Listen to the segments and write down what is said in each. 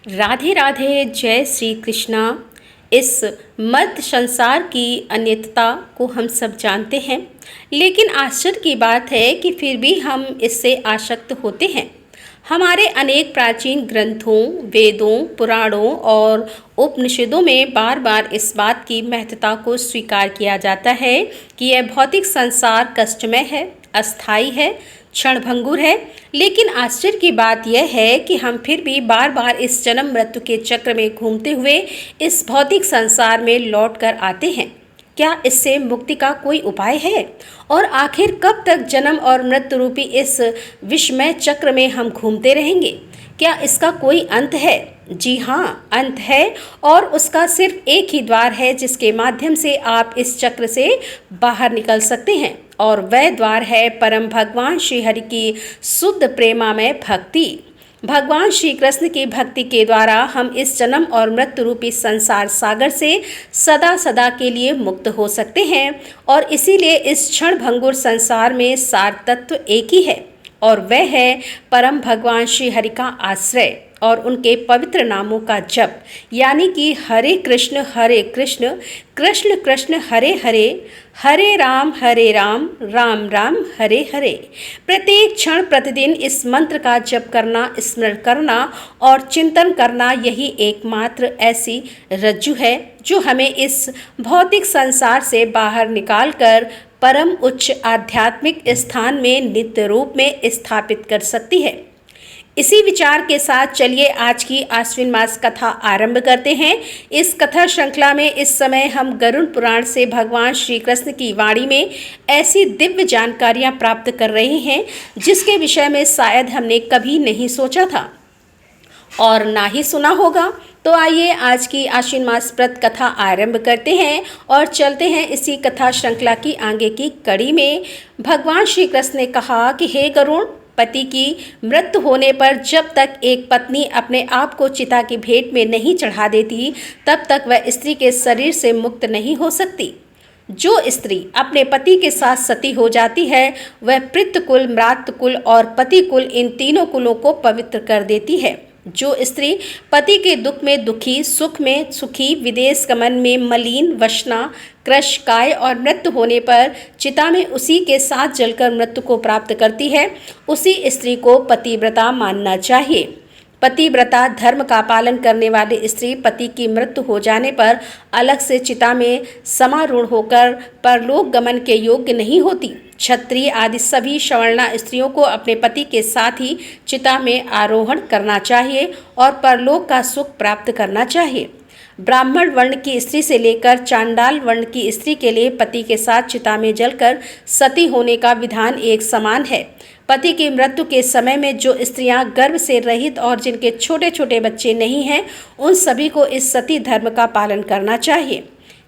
राधे राधे, जय श्री कृष्णा। इस मर्त संसार की अनित्यता को हम सब जानते हैं, लेकिन आश्चर्य की बात है कि फिर भी हम इससे आसक्त होते हैं। हमारे अनेक प्राचीन ग्रंथों, वेदों, पुराणों और उपनिषदों में बार बार इस बात की महत्ता को स्वीकार किया जाता है कि यह भौतिक संसार कष्टमय है, अस्थायी है, क्षणभंगुर है। लेकिन आश्चर्य की बात यह है कि हम फिर भी बार बार इस जन्म मृत्यु के चक्र में घूमते हुए इस भौतिक संसार में लौट कर आते हैं। क्या इससे मुक्ति का कोई उपाय है? और आखिर कब तक जन्म और मृत्यु रूपी इस विषमय चक्र में हम घूमते रहेंगे? क्या इसका कोई अंत है? जी हाँ, अंत है, और उसका सिर्फ एक ही द्वार है जिसके माध्यम से आप इस चक्र से बाहर निकल सकते हैं, और वह द्वार है परम भगवान श्री हरि की शुद्ध प्रेमामय भक्ति। भगवान श्री कृष्ण की भक्ति के द्वारा हम इस जन्म और मृत्यु रूपी संसार सागर से सदा सदा के लिए मुक्त हो सकते हैं। और इसीलिए इस क्षण भंगुर संसार में सार तत्व एक ही है, और वह है परम भगवान श्री हरि का आश्रय और उनके पवित्र नामों का जप, यानी कि हरे कृष्ण कृष्ण कृष्ण हरे हरे, हरे राम राम राम हरे हरे। प्रत्येक क्षण प्रतिदिन इस मंत्र का जप करना, स्मरण करना और चिंतन करना, यही एकमात्र ऐसी रज्जु है जो हमें इस भौतिक संसार से बाहर निकालकर परम उच्च आध्यात्मिक स्थान में नित्य रूप में स्थापित कर सकती है। इसी विचार के साथ चलिए आज की आश्विन मास कथा आरंभ करते हैं। इस कथा श्रृंखला में इस समय हम गरुड़ पुराण से भगवान श्री कृष्ण की वाणी में ऐसी दिव्य जानकारियां प्राप्त कर रहे हैं जिसके विषय में शायद हमने कभी नहीं सोचा था और ना ही सुना होगा। तो आइए आज की आश्विन मास व्रत कथा आरंभ करते हैं और चलते हैं इसी कथा श्रृंखला की आगे की कड़ी में। भगवान श्री कृष्ण ने कहा कि हे गरुड़, पति की मृत्यु होने पर जब तक एक पत्नी अपने आप को चिता की भेंट में नहीं चढ़ा देती, तब तक वह स्त्री के शरीर से मुक्त नहीं हो सकती। जो स्त्री अपने पति के साथ सती हो जाती है, वह पितृकुल, मातृकुल और पति कुल, इन तीनों कुलों को पवित्र कर देती है। जो स्त्री पति के दुख में दुखी, सुख में सुखी, विदेश गमन में मलिन, वशना, कृश, काय और मृत्यु होने पर चिता में उसी के साथ जलकर मृत्यु को प्राप्त करती है, उसी स्त्री को पतिव्रता मानना चाहिए। पतिव्रता धर्म का पालन करने वाली स्त्री पति की मृत्यु हो जाने पर अलग से चिता में समारूढ़ होकर परलोक गमन के योग्य नहीं होती। क्षत्रिय आदि सभी सवर्णा स्त्रियों को अपने पति के साथ ही चिता में आरोहण करना चाहिए और परलोक का सुख प्राप्त करना चाहिए। ब्राह्मण वर्ण की स्त्री से लेकर चांडाल वर्ण की स्त्री के लिए पति के साथ चिता में जलकर सती होने का विधान एक समान है। पति की मृत्यु के समय में जो स्त्रियां गर्भ से रहित और जिनके छोटे छोटे बच्चे नहीं हैं, उन सभी को इस सती धर्म का पालन करना चाहिए।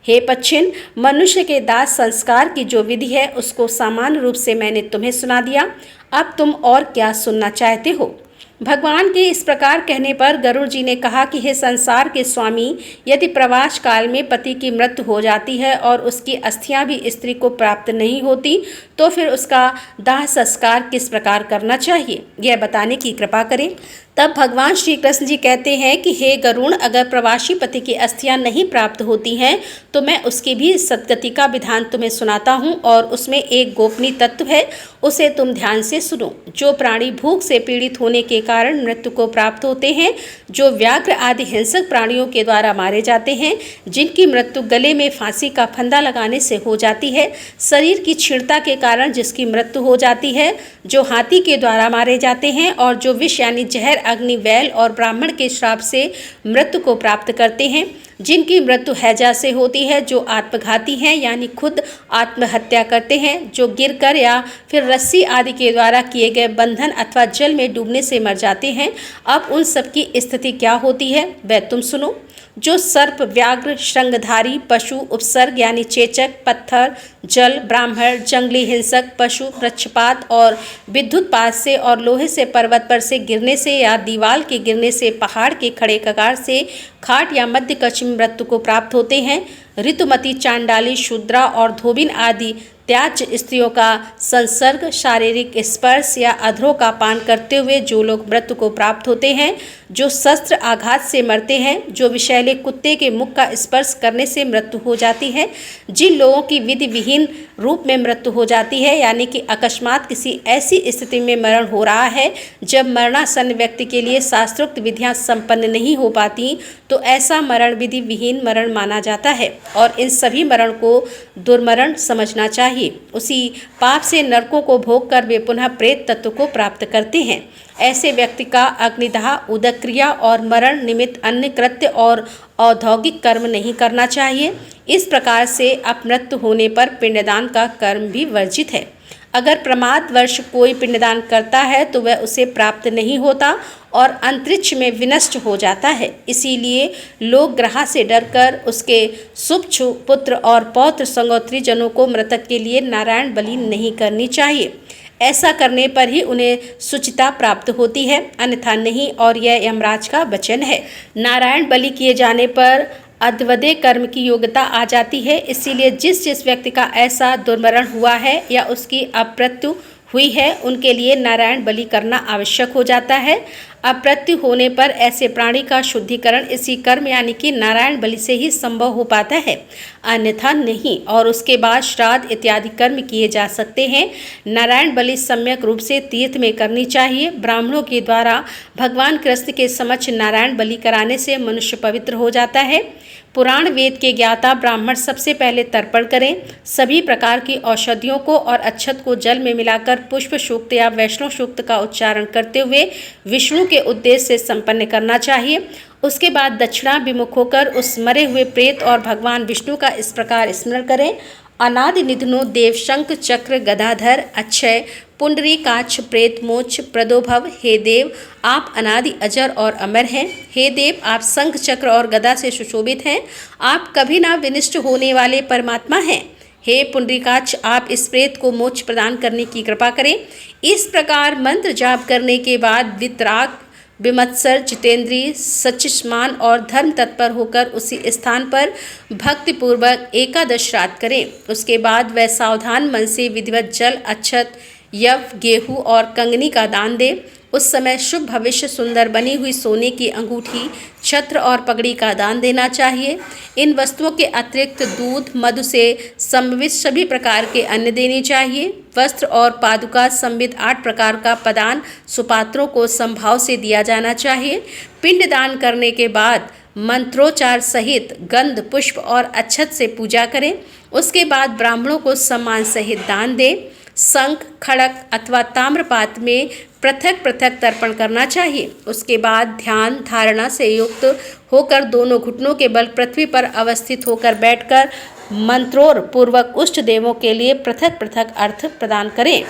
हे पच्छिन, मनुष्य के दाह संस्कार की जो विधि है उसको सामान्य रूप से मैंने तुम्हें सुना दिया। अब तुम और क्या सुनना चाहते हो? भगवान के इस प्रकार कहने पर गरुड़ जी ने कहा कि हे संसार के स्वामी, यदि प्रवास काल में पति की मृत्यु हो जाती है और उसकी अस्थियां भी स्त्री को प्राप्त नहीं होती, तो फिर उसका दाह संस्कार किस प्रकार करना चाहिए, यह बताने की कृपा करें। तब भगवान श्री कृष्ण जी कहते हैं कि हे गरुड़, अगर प्रवासी पति की अस्थियां नहीं प्राप्त होती हैं तो मैं उसकी भी सद्गति का विधान तुम्हें सुनाता हूं, और उसमें एक गोपनीय तत्व है, उसे तुम ध्यान से सुनो। जो प्राणी भूख से पीड़ित होने के कारण मृत्यु को प्राप्त होते हैं, जो व्याघ्र आदि हिंसक प्राणियों के द्वारा मारे जाते हैं, जिनकी मृत्यु गले में फांसी का फंदा लगाने से हो जाती है, शरीर की क्षीणता के कारण जिसकी मृत्यु हो जाती है, जो हाथी के द्वारा मारे जाते हैं, और जो विष यानी जहर, अग्नि, वैल और ब्राह्मण के श्राप से मृत्यु को प्राप्त करते हैं, जिनकी मृत्यु हैजा से होती है, जो आत्मघाती हैं यानी खुद आत्महत्या करते हैं, जो गिरकर या फिर रस्सी आदि के द्वारा किए गए बंधन अथवा जल में डूबने से मर जाते हैं। अब उन सब की स्थिति क्या होती है वह तुम सुनो। जो सर्प, व्याघ्र, श्रृंगधारी पशु, उपसर्ग यानी चेचक, पत्थर, जल, ब्राह्मण, जंगली हिंसक पशु, वृक्षपात और विद्युतपात से और लोहे से पर्वत पर से गिरने से या दीवाल के गिरने से, पहाड़ के खड़े कगार से, खाट या मध्य कक्ष में मृत्यु को प्राप्त होते हैं। ऋतुमती, चांडाली, शूद्रा और धोबिन आदि त्याज्य स्त्रियों का संसर्ग, शारीरिक स्पर्श या अधरों का पान करते हुए जो लोग मृत्यु को प्राप्त होते हैं, जो शस्त्र आघात से मरते हैं, जो विषैले कुत्ते के मुख का स्पर्श करने से मृत्यु हो जाती है, जिन लोगों की विधि विहीन रूप में मृत्यु हो जाती है, यानी कि अकस्मात किसी ऐसी स्थिति में मरण हो रहा है जब मरणासन्न व्यक्ति के लिए शास्त्रोक्त विधियां संपन्न नहीं हो पाती, तो ऐसा मरण विधि विहीन मरण माना जाता है और इन सभी मरण को दुर्मरण समझना चाहिए। उसी पाप से नरकों को भोग कर वे पुनः प्रेत तत्व को प्राप्त करते हैं। ऐसे व्यक्ति का अग्निदाह, उदक क्रिया और मरण निमित्त अन्य कृत्य और औद्योगिक कर्म नहीं करना चाहिए। इस प्रकार से अपमृत्यु होने पर पिंडदान का कर्म भी वर्जित है। अगर प्रमादवश कोई पिंडदान करता है तो वह उसे प्राप्त नहीं होता और अंतरिक्ष में विनष्ट हो जाता है। इसीलिए लोग ग्रह से डरकर उसके शुभछु पुत्र और पौत्र संगोत्री जनों को मृतक के लिए नारायण बलि नहीं करनी चाहिए। ऐसा करने पर ही उन्हें सुचिता प्राप्त होती है, अन्यथा नहीं, और यह यमराज का वचन है। नारायण बलि किए जाने पर अद्वदे कर्म की योग्यता आ जाती है। इसीलिए जिस व्यक्ति का ऐसा दुर्मरण हुआ है या उसकी अपमृत्यु हुई है, उनके लिए नारायण बलि करना आवश्यक हो जाता है। अपमृत्यु होने पर ऐसे प्राणी का शुद्धिकरण इसी कर्म यानी कि नारायण बलि से ही संभव हो पाता है, अन्यथा नहीं, और उसके बाद श्राद्ध इत्यादि कर्म किए जा सकते हैं। नारायण बलि सम्यक रूप से तीर्थ में करनी चाहिए। ब्राह्मणों के द्वारा भगवान कृष्ण के समक्ष नारायण बलि कराने से मनुष्य पवित्र हो जाता है। पुराण वेद के ज्ञाता ब्राह्मण सबसे पहले तर्पण करें। सभी प्रकार की औषधियों को और अक्षत को जल में मिलाकर पुष्प सूक्त या वैष्णव सूक्त का उच्चारण करते हुए विष्णु के उद्देश्य से संपन्न करना चाहिए। उसके बाद दक्षिणा विमुख होकर उस मरे हुए प्रेत और भगवान विष्णु का इस प्रकार स्मरण करें। अनादि निधनो देव शंख चक्र गदाधर अक्षय पुंडरीकाक्ष प्रेत मोक्ष प्रदोभव। हे देव, आप अनादि अजर और अमर हैं। हे देव, आप शंख चक्र और गदा से सुशोभित हैं। आप कभी ना विनिष्ट होने वाले परमात्मा हैं। हे पुंडरीकाक्ष, आप इस प्रेत को मोक्ष प्रदान करने की कृपा करें। इस प्रकार मंत्र जाप करने के बाद वितराग विमत्सर जितेंद्रीय सचिष्मान और धर्म तत्पर होकर उसी स्थान पर भक्तिपूर्वक एकादश श्राद्ध करें। उसके बाद वह सावधान मन से विधिवत जल, अक्षत, यव, गेहूँ और कंगनी का दान दे। उस समय शुभ भविष्य सुंदर बनी हुई सोने की अंगूठी, छत्र और पगड़ी का दान देना चाहिए। इन वस्तुओं के अतिरिक्त दूध, मधु से संबंधित सभी प्रकार के अन्न देने चाहिए। वस्त्र और पादुका संबित 8 प्रकार का पदान सुपात्रों को संभाव से दिया जाना चाहिए। पिंड दान करने के बाद मंत्रोच्चार सहित गंध, पुष्प और अक्षत से पूजा करें। उसके बाद ब्राह्मणों को सम्मान सहित दान दें। शंख, खड़क अथवा ताम्रपात्र में पृथक पृथक तर्पण करना चाहिए। उसके बाद ध्यान धारणा से युक्त होकर दोनों घुटनों के बल पृथ्वी पर अवस्थित होकर बैठकर मंत्रोर पूर्वक उष्ट देवों के लिए पृथक पृथक अर्थ प्रदान करें।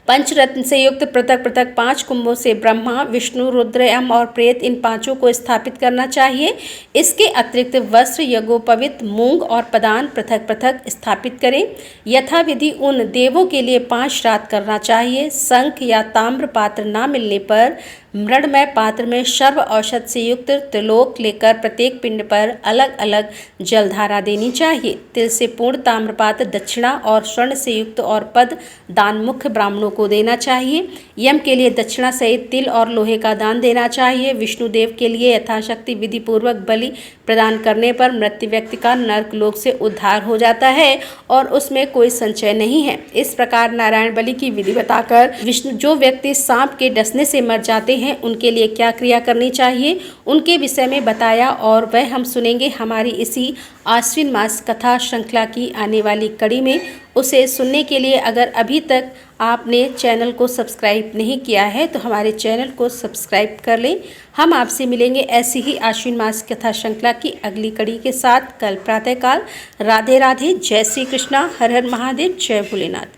पंचरत्न से युक्त पृथक पृथक 5 कुंभों से ब्रह्मा, विष्णु, रुद्र, यम और प्रेत, इन पांचों को स्थापित करना चाहिए। इसके अतिरिक्त वस्त्र, यज्ञोपवीत, मूंग और पदान पृथक पृथक स्थापित करें। यथाविधि उन देवों के लिए 5 श्राद्ध करना चाहिए। शंख या ताम्र पात्र न मिलने पर मृणमय पात्र में सर्व औषध से युक्त त्रिलोक लेकर प्रत्येक पिंड पर अलग अलग जलधारा देनी चाहिए। तिल से पूर्ण ताम्रपात्र दक्षिणा और स्वर्ण से युक्त और पद दान मुख्य ब्राह्मणों को देना चाहिए। यम के लिए दक्षिणा सहित तिल और लोहे का दान देना चाहिए। विष्णुदेव के लिए यथाशक्ति विधि पूर्वक बलि प्रदान करने पर मृत्यु व्यक्ति का नरक लोक से उद्धार हो जाता है और उसमें कोई संचय नहीं है। इस प्रकार नारायण बलि की विधि बताकर विष्णु जो व्यक्ति सांप के डसने से मर जाते हैं उनके लिए क्या क्रिया करनी चाहिए उनके विषय में बताया, और वह हम सुनेंगे हमारी इसी आश्विन मास कथा श्रृंखला की आने वाली कड़ी में। उसे सुनने के लिए अगर अभी तक आपने चैनल को सब्सक्राइब नहीं किया है तो हमारे चैनल को सब्सक्राइब कर लें। हम आपसे मिलेंगे ऐसी ही आश्विन मास कथा श्रृंखला की अगली कड़ी के साथ कल प्रातःकाल। राधे राधे, जय श्री कृष्णा, हर हर महादेव, जय भोलेनाथ।